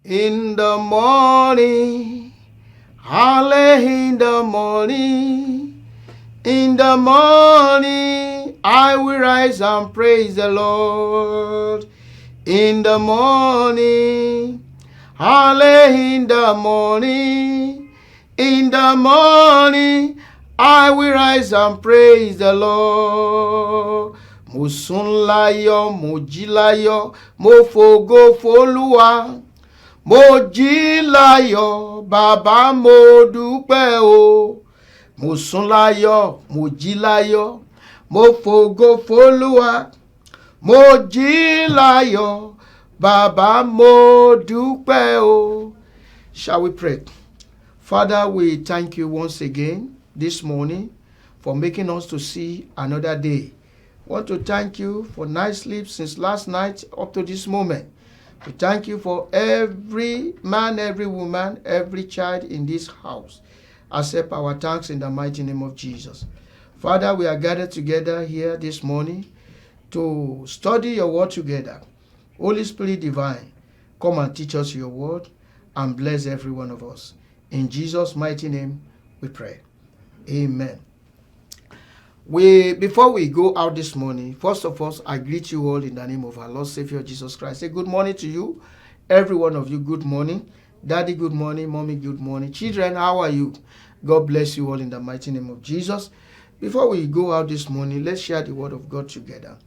In the morning, early in the morning, in the morning, I will rise and praise the Lord. In the morning, early in the morning, I will rise and praise the Lord. Mo sùn láyọ̀, mo jí láyọ̀, mo fògo f'Olúwa. Mo jí láyọ̀, bàbá mo dúpẹ́ o. Mo sùn láyọ̀, mo jí láyọ̀, mo fògo f'Olúwa. Mo jí láyọ̀, bàbá mo dúpẹ́ o. Shall we pray? Father, we thank you once again this morning for making us to see another day. Want to thank you for night sleep since last night up to this moment. We thank you for every man, every woman, every child in this house. Accept our thanks in the mighty name of Jesus. Father, we are gathered together here this morning to study your word together. Holy Spirit divine, come and teach us your word and bless every one of us. In Jesus' mighty name we pray. Amen. Before we go out this morning, first of all, I greet you all in the name of our Lord Savior Jesus Christ. Say good morning to you, every one of you. Good morning. Daddy, good morning. Mommy, good morning. Children, how are you? God bless you all in the mighty name of Jesus. Before we go out this morning, let's share the word of God together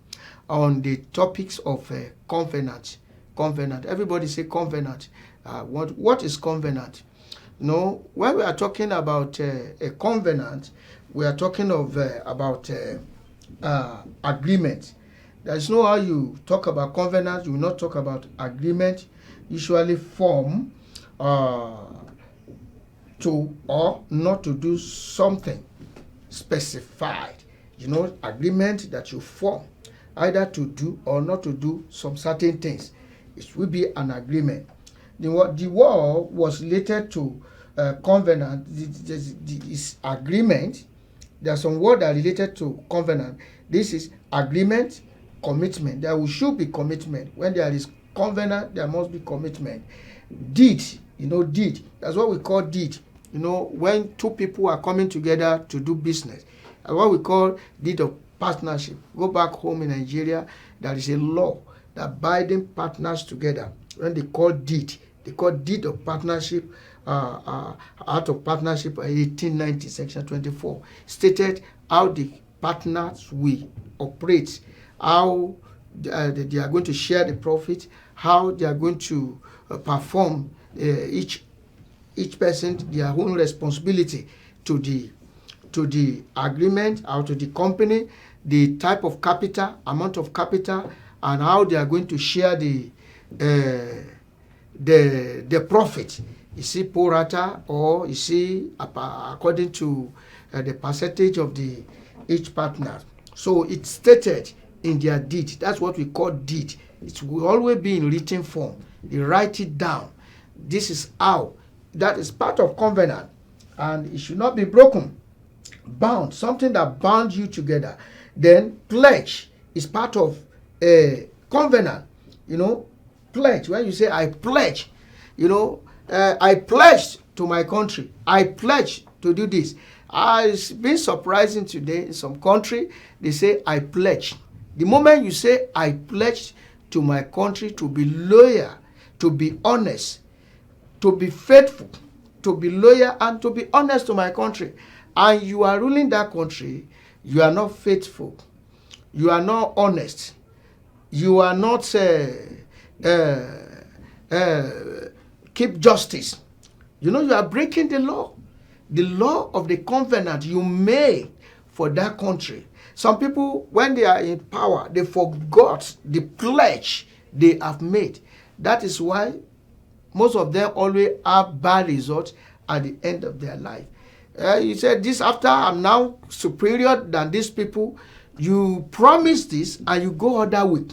on the topics of covenant. Covenant. Everybody say covenant. What is covenant? No, when we are talking about a covenant, we are talking of about agreement. There is no how you talk about covenant, you will not talk about agreement. Usually form to or not to do something specified. Agreement that you form either to do or not to do some certain things. It will be an agreement. The word was related to covenant. This agreement. There are some words that are related to covenant. This is agreement, commitment. There should be commitment. When there is covenant, there must be commitment. Deed, deed. That's what we call deed. When two people are coming together to do business. That's what we call deed of partnership. Go back home in Nigeria, there is a law that binding partners together. When they call deed of partnership. Out of partnership 1890 section 24 stated how the partners will operate, how they are going to share the profit, how they are going to perform each person their own responsibility to the agreement or to the company, the type of capital, amount of capital, and how they are going to share the profit. You see pro rata, or you see according to the percentage of each partner. So it's stated in their deed. That's what we call deed. It will always be in written form. You write it down. This is how. That is part of covenant, and it should not be broken. Bound, something that bound you together. Then pledge is part of a covenant. Pledge. When you say I pledge, I pledged to my country. I pledge to do this. It's been surprising today in some country. They say I pledge. The moment you say I pledge to my country to be loyal, to be honest, to be faithful, to be loyal and to be honest to my country, and you are ruling that country, you are not faithful, you are not honest, you are not keep justice, you are breaking the law of the covenant you made for that country. Some people, when they are in power, they forgot the pledge they have made. That is why most of them always have bad results at the end of their life. You said this after I'm now superior than these people. You promise this and you go other way.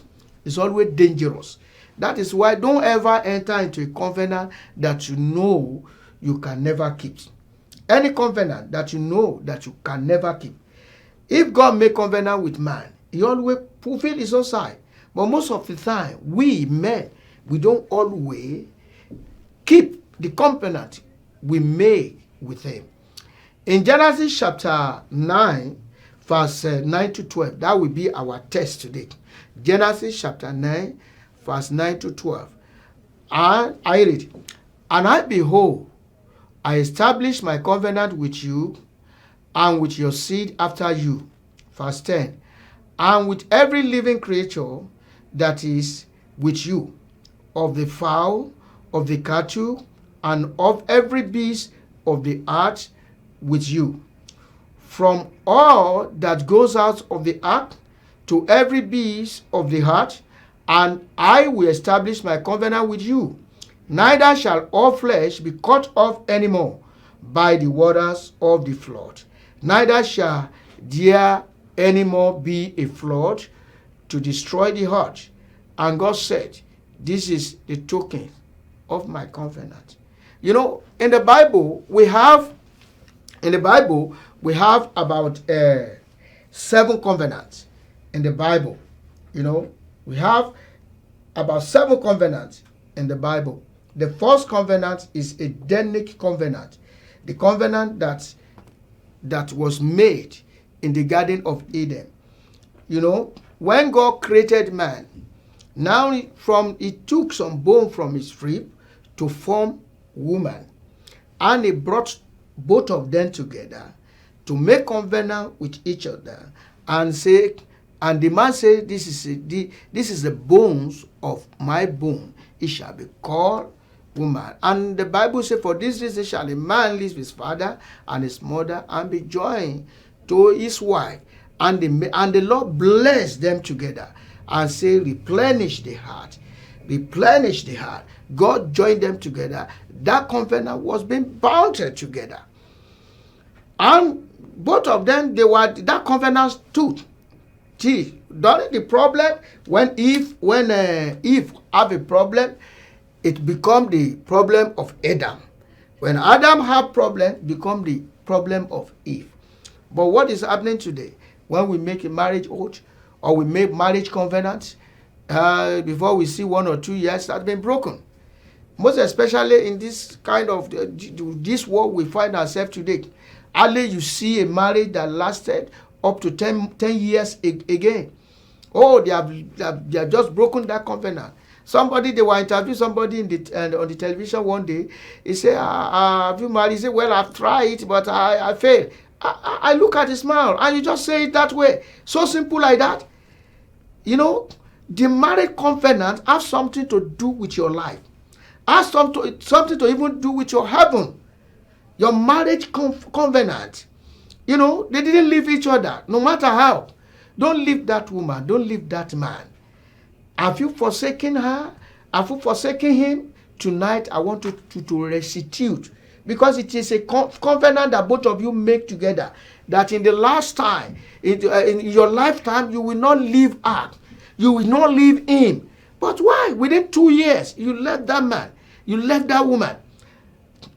It's always dangerous. That is why don't ever enter into a covenant that you know you can never keep. Any covenant that you know that you can never keep. If God make covenant with man, he always fulfill his own side. But most of the time, we men, we don't always keep the covenant we made with him. In Genesis chapter 9, verse 9 to 12, that will be our text today. Genesis chapter 9, verse 9 to 12. And I read, and I behold, I establish my covenant with you and with your seed after you. Verse 10. And with every living creature that is with you, of the fowl, of the cattle, and of every beast of the earth with you. From all that goes out of the ark to every beast of the earth, and I will establish my covenant with you. Neither shall all flesh be cut off any more by the waters of the flood. Neither shall there any more be a flood to destroy the earth. And God said, this is the token of my covenant. You know, in the Bible, we have about 7 covenants in the Bible. You know, we have about 7 covenants in the Bible. The first covenant is Edenic covenant, the covenant that was made in the Garden of Eden. You know, when God created man, now he took some bone from his rib to form woman, and he brought both of them together to make covenant with each other, and the man said, this is the bones of my bone, it shall be called woman. And the Bible says, for this reason shall a man leave his father and his mother and be joined to his wife, and the Lord blessed them together and say, replenish the heart. God joined them together. That covenant was being bound together, and both of them, that covenant stood. See, during the problem, when Eve have a problem, it become the problem of Adam. When Adam have problem, become the problem of Eve. But what is happening today? When we make a marriage oath or we make marriage covenant, before we see 1 or 2 years, that's been broken. Most especially in this kind of this world we find ourselves today. Hardly you see a marriage that lasted up to 10 years again. Oh, they have just broken that covenant. They were interviewing somebody on the television one day. He said, have you married? He said, well, I've tried, but I failed. I look at his smile, and you just say it that way. So simple like that. You know, the marriage covenant has something to do with your life. Has something to even do with your heaven. Your marriage covenant. You know, they didn't leave each other, no matter how. Don't leave that woman. Don't leave that man. Have you forsaken her? Have you forsaken him? Tonight, I want you to restitute. Because it is a covenant that both of you make together. That in the last time, in your lifetime, you will not leave her. You will not leave him. But why? Within 2 years, you left that man. You left that woman.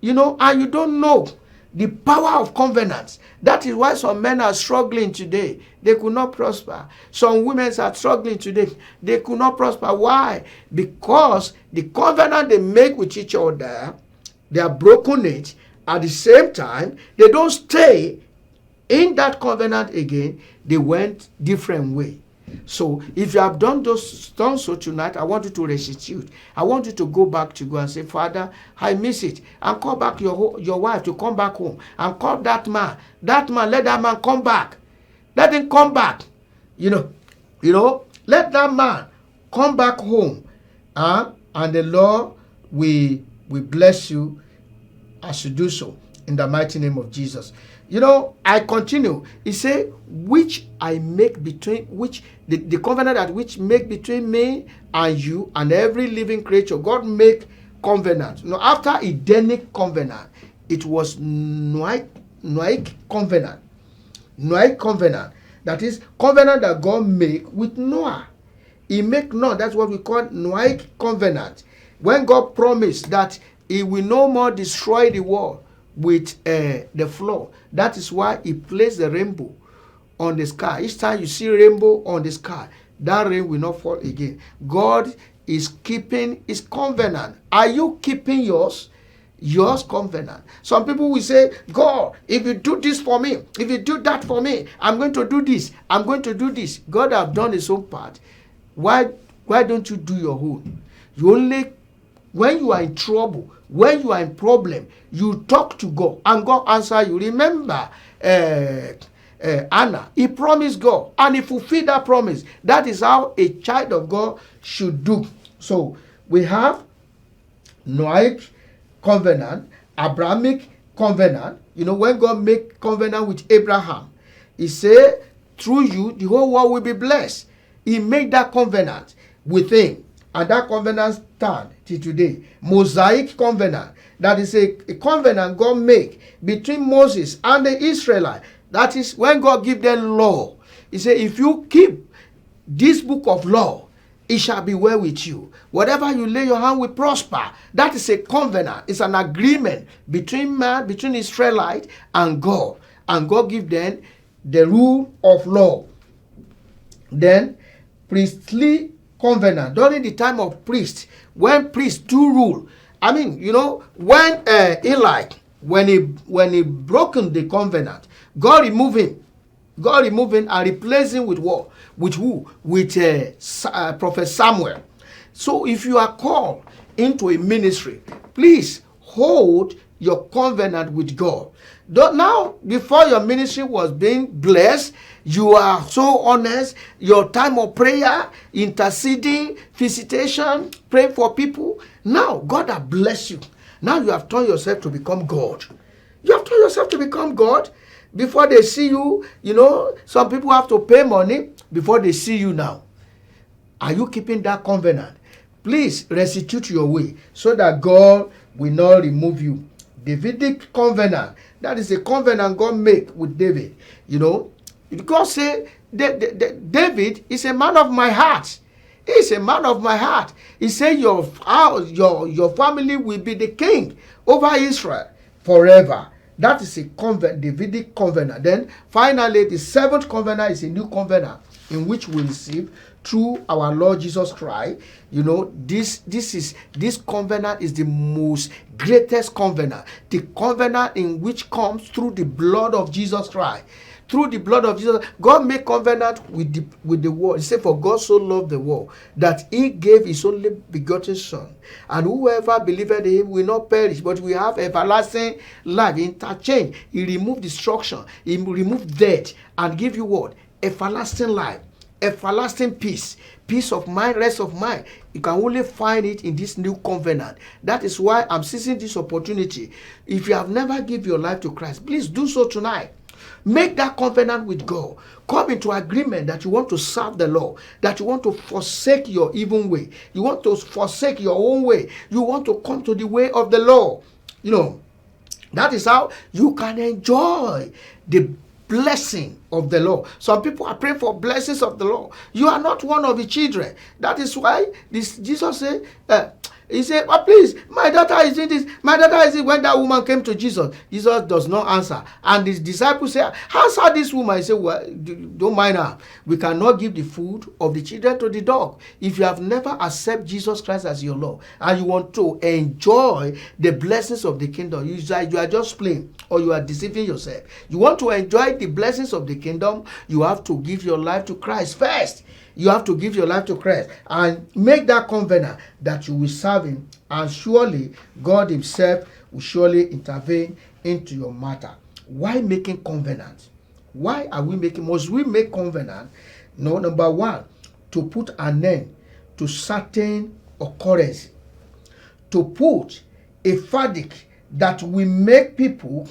You know, and you don't know the power of covenants. That is why some men are struggling today. They could not prosper. Some women are struggling today. They could not prosper. Why? Because the covenant they make with each other, they are broken it. At the same time, they don't stay in that covenant again. They went different way. So if you have done so tonight, I want you to restitute. I want you to go back to God and say, Father, I miss it. And call back your wife to come back home. And call that man. Let that man come back. Let him come back. You know, let that man come back home. And the Lord will bless you as you do so in the mighty name of Jesus. You know, I continue. He said, which I make between, the covenant that which make between me and you and every living creature. God make covenant. You know, after Edenic covenant, it was Noahic covenant. Noahic covenant. That is covenant that God make with Noah. He make Noah. That's what we call Noahic covenant. When God promised that he will no more destroy the world with the flood. That is why he placed the rainbow on the sky. Each time you see rainbow on the sky, that rain will not fall again. God is keeping his covenant. Are you keeping yours? Yours covenant. Some people will say, God, if you do this for me, if you do that for me, I'm going to do this, I'm going to do this. God have done his own part. Why don't you do your own? You only, when you are in trouble, when you are in problem, you talk to God and God answer you. Remember Anna, he promised God and he fulfilled that promise. That is how a child of God should do. So we have Noahic covenant, Abrahamic covenant. You know, when God make covenant with Abraham, he said, through you, the whole world will be blessed. He made that covenant with him. And that covenant stand till today. Mosaic covenant. That is a covenant God make between Moses and the Israelites. That is when God give them law. He said, if you keep this book of law, it shall be well with you. Whatever you lay your hand will prosper. That is a covenant. It's an agreement between man, between Israelite and God. And God give them the rule of law. Then priestly covenant. During the time of priests, when priests do rule. I mean, you know, when Eli, when he broken the covenant, God removed him. God removed him and replaced him with what? With who? With Prophet Samuel. So if you are called into a ministry, please hold your covenant with God. Now, before your ministry was being blessed, you are so honest, your time of prayer, interceding, visitation, praying for people. Now, God has blessed you. Now you have turned yourself to become God. You have turned yourself to become God. Before they see you, you know, some people have to pay money before they see you now. Are you keeping that covenant? Please restitute your way so that God will not remove you. Davidic covenant. That is a covenant God make with David. You know, God say David is a man of my heart. He is a man of my heart. He said your house, your family will be the king over Israel forever. That is a Davidic covenant. Then finally, the seventh covenant is a new covenant in which we receive through our Lord Jesus Christ. You know, this covenant is the most greatest covenant. The covenant in which comes through the blood of Jesus Christ. Through the blood of Jesus, God made covenant with the world. He said, for God so loved the world that he gave his only begotten son. And whoever believeth in him will not perish, but we have everlasting life. Interchange. He removed destruction. He removed death and give you what? Everlasting life. Everlasting peace. Peace of mind, rest of mind. You can only find it in this new covenant. That is why I'm seizing this opportunity. If you have never given your life to Christ, please do so tonight. Make that covenant with God. Come into agreement that you want to serve the Lord, that you want to forsake your evil way. You want to forsake your own way. You want to come to the way of the Lord. You know, that is how you can enjoy the blessing of the Lord. Some people are praying for blessings of the Lord. You are not one of the children. That is why Jesus said, he said, oh, please, my daughter is in this. My daughter is in. When that woman came to Jesus, Jesus does not answer. And his disciples say, answer this woman. He said, well, don't mind her. We cannot give the food of the children to the dog. If you have never accepted Jesus Christ as your Lord and you want to enjoy the blessings of the kingdom, you are just playing or you are deceiving yourself. You want to enjoy the blessings of the kingdom, you have to give your life to Christ first. You have to give your life to Christ and make that covenant that you will serve him, and surely God himself will surely intervene into your matter. Why making covenant? Why are we making? Must we make covenant? No, number one, to put an end to certain occurrence, to put a verdict that will make people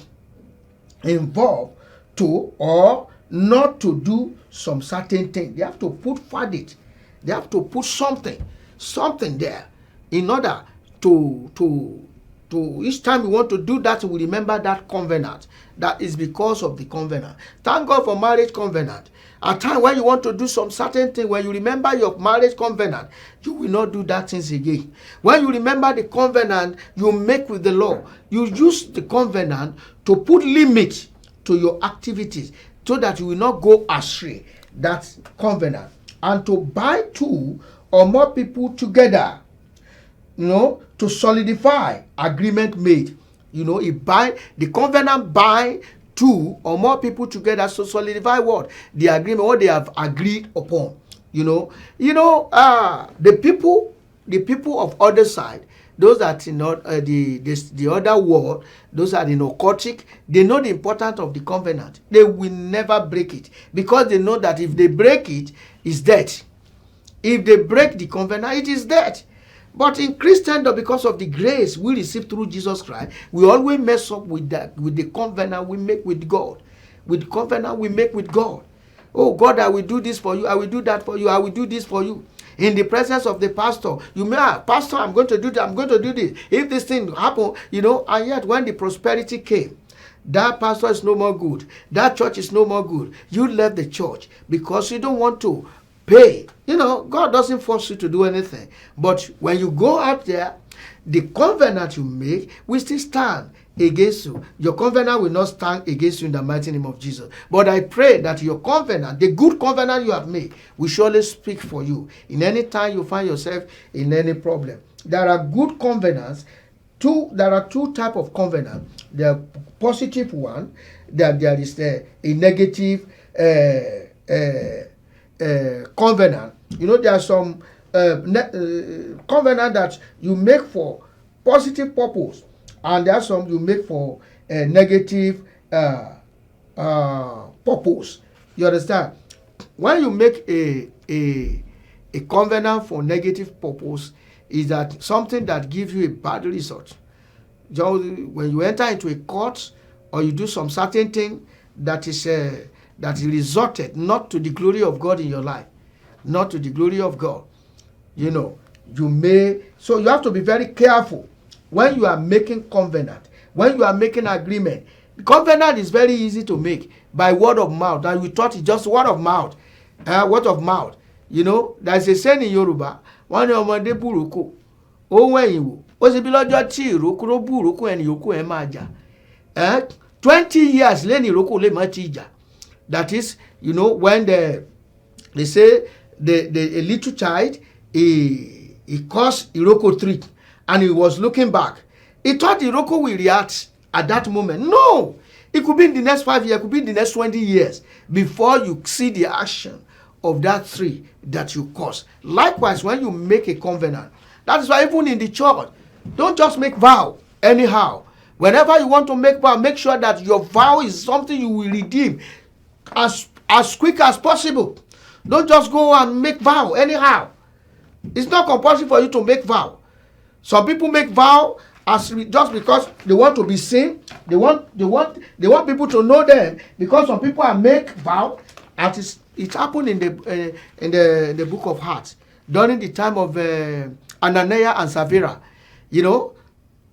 involved to or not to do some certain thing. They have to put verdict. They have to put something there in order to each time we want to do that, we remember that covenant. That is because of the covenant. Thank God for marriage covenant. At time when you want to do some certain thing, when you remember your marriage covenant, you will not do that things again. When you remember the covenant you make with the Lord, you use the covenant to put limits to your activities so that you will not go astray. That's covenant. And to buy two or more people together, to solidify agreement made. The covenant bind two or more people together to solidify what? The agreement, what they have agreed upon. The people of other side, those that the other world, those are the occultic, they know the importance of the covenant. They will never break it, because they know that if they break it, it's death. If they break the covenant, it is death. But in Christendom, because of the grace we receive through Jesus Christ, we always mess up with the covenant we make with God. With the covenant we make with God. Oh God, I will do this for you. I will do that for you. I will do this for you. In the presence of the pastor, you may, pastor, I'm going to do that. I'm going to do this. If this thing happen, and yet when the prosperity came, that pastor is no more good. That church is no more good. You left the church because you don't want to pay. God doesn't force you to do anything. But when you go out there, the covenant you make will still stand against you. Your covenant will not stand against you in the mighty name of Jesus. But I pray that your covenant, the good covenant you have made, will surely speak for you in any time you find yourself in any problem. There are good covenants. There are two types of covenant. There are positive one. There is a negative covenant. There are some covenant that you make for positive purpose, and there are some you make for negative purpose. You understand? When you make a covenant for negative purpose, is that something that gives you a bad result. When you enter into a court or you do some certain thing that is resulted not to the glory of God in your life, not to the glory of God, so you have to be very careful when you are making covenant, when you are making agreement. The covenant is very easy to make by word of mouth, and we thought it's just word of mouth. Word of mouth. There's a saying in Yoruba, one ọmọdé búrúkú ó wẹ̀yìn wò ó sì bí lọ́jọ́ tí ìrókò ló búrúkú ẹni yòókù ẹ̀ máa jà. 20 years lẹ́ni ìrókò lè má ti jà. That is, when they say a little child, he caused Iroko 3 and he was looking back. He thought Iroko will react at that moment. No! It could be in the next 5 years, it could be in the next 20 years before you see the action of that 3 that you caused. Likewise, when you make a covenant, that is why even in the church, don't just make vow anyhow. Whenever you want to make vow, make sure that your vow is something you will redeem as quick as possible. Don't just go and make vow anyhow. It's not compulsory for you to make vow. Some people make vow just because they want to be seen. They want people to know them, because some people make vow, and it happened in the book of Acts during the time of Ananias and Sapphira.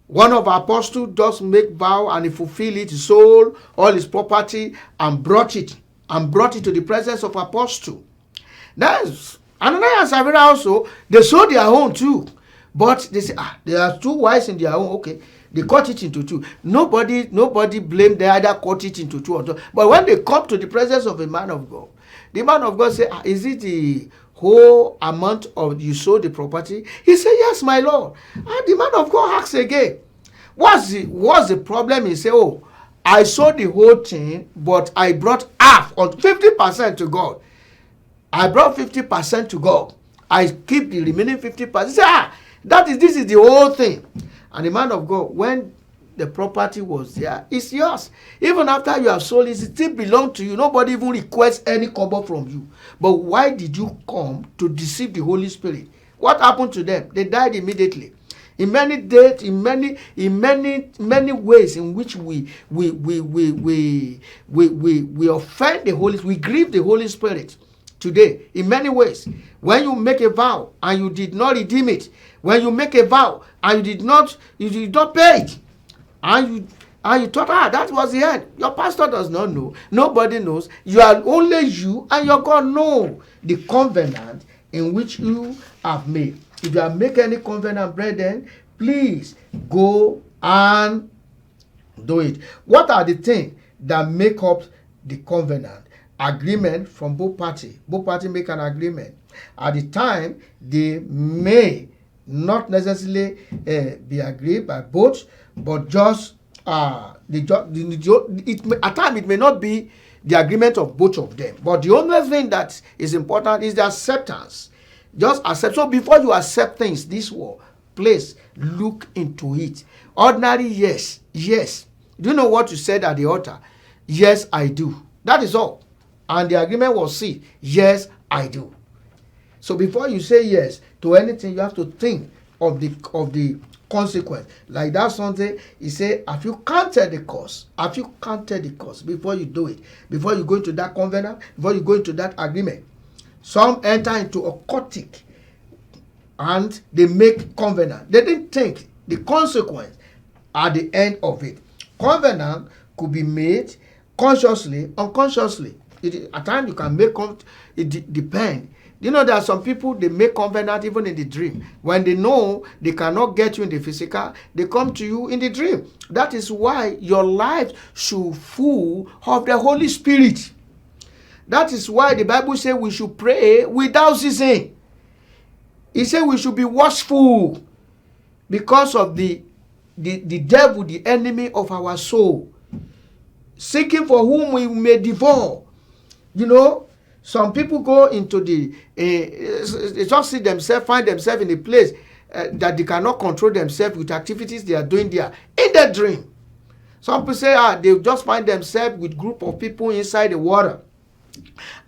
One of our apostles does make vow, and he fulfilled it, he sold all his property and brought it to the presence of apostle. That's Ananias and Sapphira also, they sold their own too. But they say, there are 2 wives in their own. Okay, they cut it into 2. Nobody blamed, they either cut it into 2 or 2. But when they come to the presence of a man of God, the man of God say, is it the whole amount of you sold the property? He said, yes, my Lord. And the man of God asks again, what's the problem? He said, I sold the whole thing, but I brought half, or 50% to God. I brought 50% to God. I keep the remaining 50%. He said, this is the whole thing. And the man of God, when the property was there, it's yours. Even after you have sold it, it still belongs to you. Nobody even requests any cover from you. But why did you come to deceive the Holy Spirit? What happened to them? They died immediately. In many ways in which we offend the Holy Spirit, we grieve the Holy Spirit today. In many ways, when you make a vow and you did not redeem it, when you make a vow and you did not pay it, and you thought, that was the end. Your pastor does not know. Nobody knows. Only you and your God know the covenant in which you have made. If you have made any covenant, brethren, please go and do it. What are the things that make up the covenant? agreement from both parties. Both parties make an agreement. At the time, they may not necessarily be agreed by both, but just at times it may not be the agreement of both of them. But the only thing that is important is the acceptance. Just accept. So before you accept things, this war, please look into it. Ordinary, yes. Do you know what you said at the altar? Yes, I do. That is all. And the agreement was see. Yes, I do. So before you say yes to anything, you have to think of the consequence. Like that something, he said, have you counted the cost? Have you counted the cost before you do it? Before you go into that covenant, before you go into that agreement. Some enter into a occultic and they make covenant. They didn't think the consequence at the end of it. Covenant could be made consciously, unconsciously. At times you can make it depend. You know, there are some people, they make covenant even in the dream. When they know they cannot get you in the physical, they come to you in the dream. That is why your life should full of the Holy Spirit. That is why the Bible says we should pray without ceasing. It says we should be watchful because of the devil, the enemy of our soul, seeking for whom we may devour. You know, some people go into they just see themselves, find themselves in a place that they cannot control themselves with activities they are doing there in their dream. Some people say they just find themselves with group of people inside the water.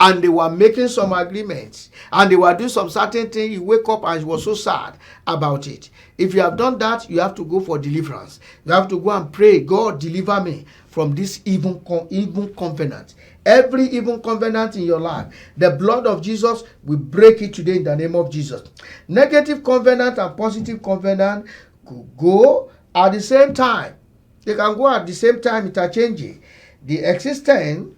And they were making some agreements and they were doing some certain thing. You wake up and you were so sad about it. If you have done that, you have to go for deliverance. You have to go and pray, God, deliver me from this evil covenant. Every evil covenant in your life, the blood of Jesus will break it today in the name of Jesus. Negative covenant and positive covenant could go at the same time. They can go at the same time interchanging. The existing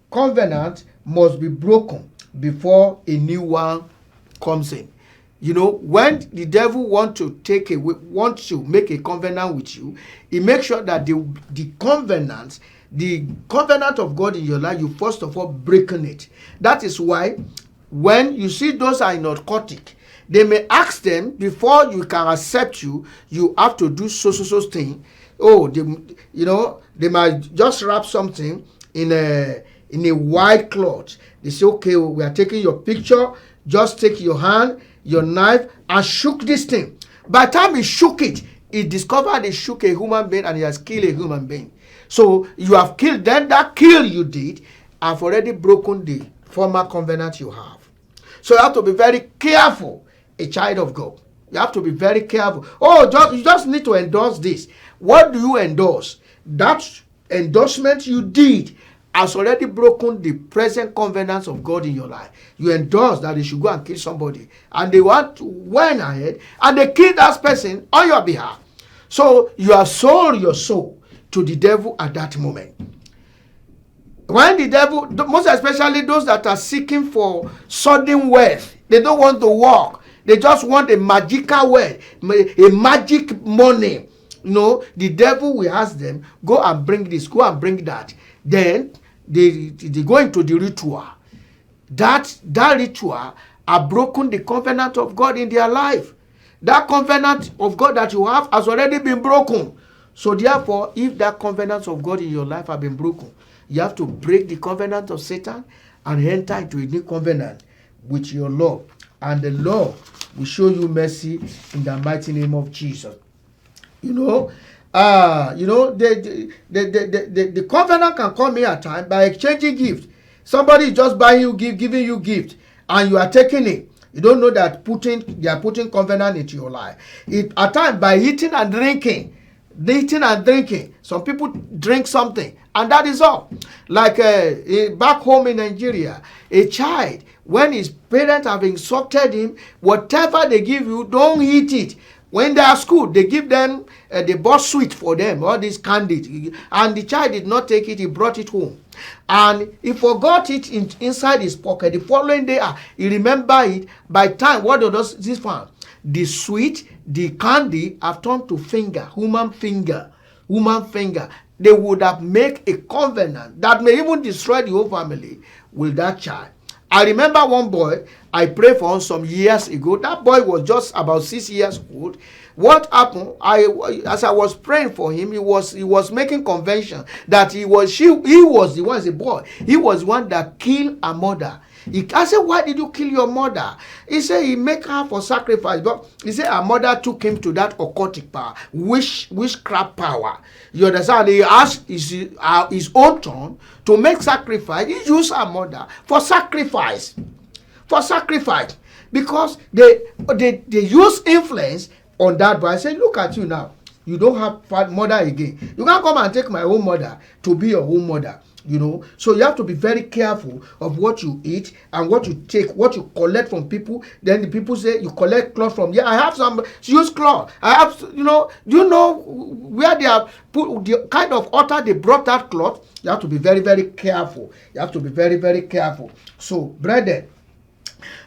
covenant must be broken before a new one comes in. You know, when the devil want to make a covenant with you, he makes sure that the covenant of God in your life, you first of all breaking it. That is why when you see those are narcotic, they may ask them before you can accept you have to do so thing. Oh, they might just wrap something in a white cloth. They say, okay, we are taking your picture. Just take your hand, your knife, and shook this thing. By the time he shook it, he discovered he shook a human being and he has killed a human being. So you have killed. Then that kill you did have already broken the former covenant you have. So you have to be very careful, a child of God. You have to be very careful. You just need to endorse this. What do you endorse? That endorsement you did has already broken the present covenants of God in your life. You endorse that they should go and kill somebody. And they went ahead and they killed that person on your behalf. So you have sold your soul to the devil at that moment. When the devil, most especially those that are seeking for sudden wealth, they don't want to work. They just want a magical wealth, a magic money. No, the devil will ask them, go and bring this, go and bring that. Then they go into the ritual. That ritual have broken the covenant of God in their life. That covenant of God that you have has already been broken. So therefore, if that covenant of God in your life have been broken, you have to break the covenant of Satan and enter into a new covenant with your Lord. And the Lord will show you mercy in the mighty name of Jesus. The covenant can come in at time by exchanging gift. Somebody is just buying you gift, giving you gift, and you are taking it. You don't know that they are putting covenant into your life. At times by eating and drinking. Some people drink something, and that is all. Like back home in Nigeria, a child, when his parents have instructed him, whatever they give you, don't eat it. When they are at school, they give them, they bought sweet for them, all these candy. And the child did not take it, he brought it home. And he forgot it inside his pocket. The following day, he remembered it. By time, what does this found? The sweet, the candy have turned to finger, human finger. they would have made a covenant that may even destroy the whole family with that child. I remember one boy I prayed for some years ago. That boy was just about 6 years old. What happened? As I was praying for him, he was making convention that he was the one, as a boy, he was the one that killed a mother. I said, why did you kill your mother? He said he make her for sacrifice. But he said her mother took him to that occultic power, witchcraft power. You understand? He asked his own turn to make sacrifice. He used her mother for sacrifice. For sacrifice. Because they use influence on that boy. I said, look at you now. You don't have mother again. You can't come and take my own mother to be your own mother. So you have to be very careful of what you eat and what you take, what you collect from people. Then the people say you collect cloth from. Yeah, I have some used cloth. I have, do you know where they have put the kind of altar they brought that cloth? You have to be very, very careful. You have to be very, very careful. So, brethren,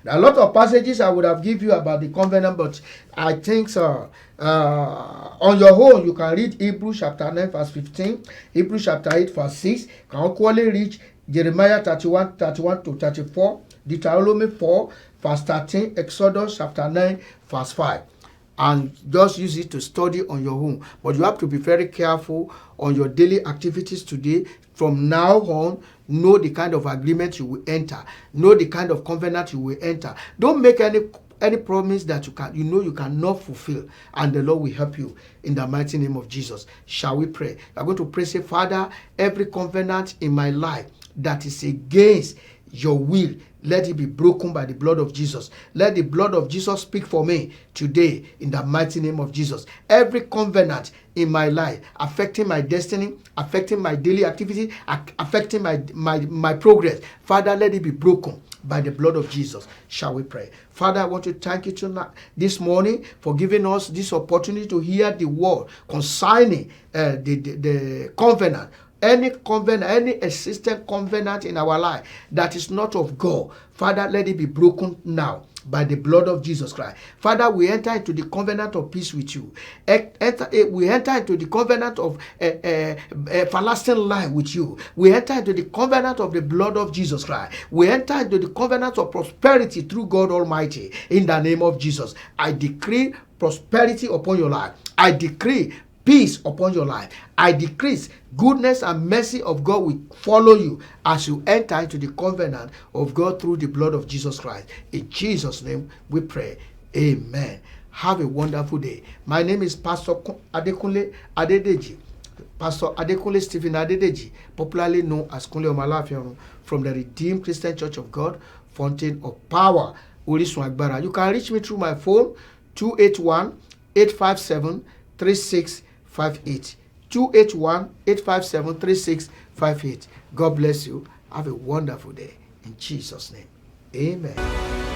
there are a lot of passages I would have given you about the covenant, but I think on your own you can read Hebrews chapter 9 verse 15, Hebrews chapter 8 verse 6. You can equally read Jeremiah 31 to 34, Deuteronomy 4 verse 13, Exodus chapter 9 verse 5. And just use it to study on your own. But you have to be very careful on your daily activities today. From now on, know the kind of agreement you will enter. Know the kind of covenant you will enter. Don't make any promise that you cannot fulfill, and the Lord will help you in the mighty name of Jesus. Shall we pray? We are going to pray, say, Father, every covenant in my life that is against your will, let it be broken by the blood of Jesus. Let the blood of Jesus speak for me today in the mighty name of Jesus. Every covenant in my life affecting my destiny, affecting my daily activity, affecting my progress, Father, let it be broken by the blood of Jesus. Shall we pray? Father, I want to thank you tonight, this morning, for giving us this opportunity to hear the word concerning the covenant. Any covenant, any existing covenant in our life that is not of God, Father, let it be broken now by the blood of Jesus Christ. Father, we enter into the covenant of peace with you. We enter into the covenant of everlasting life with you. We enter into the covenant of the blood of Jesus Christ. We enter into the covenant of prosperity through God Almighty. In the name of Jesus, I decree prosperity upon your life. I decree peace upon your life. I decrease goodness and mercy of God will follow you as you enter into the covenant of God through the blood of Jesus Christ. In Jesus' name we pray. Amen. Have a wonderful day. My name is Pastor Kunle Adedeji. Pastor Adekunle Stephen Adedeji, popularly known as Kunle Omo Alaafin Orun, from the Redeemed Christian Church of God, Fountain of Power, Orisun Agbara. You can reach me through my phone, 281-857-3658. 281-857-3658. God bless you. Have a wonderful day. In Jesus' name. Amen.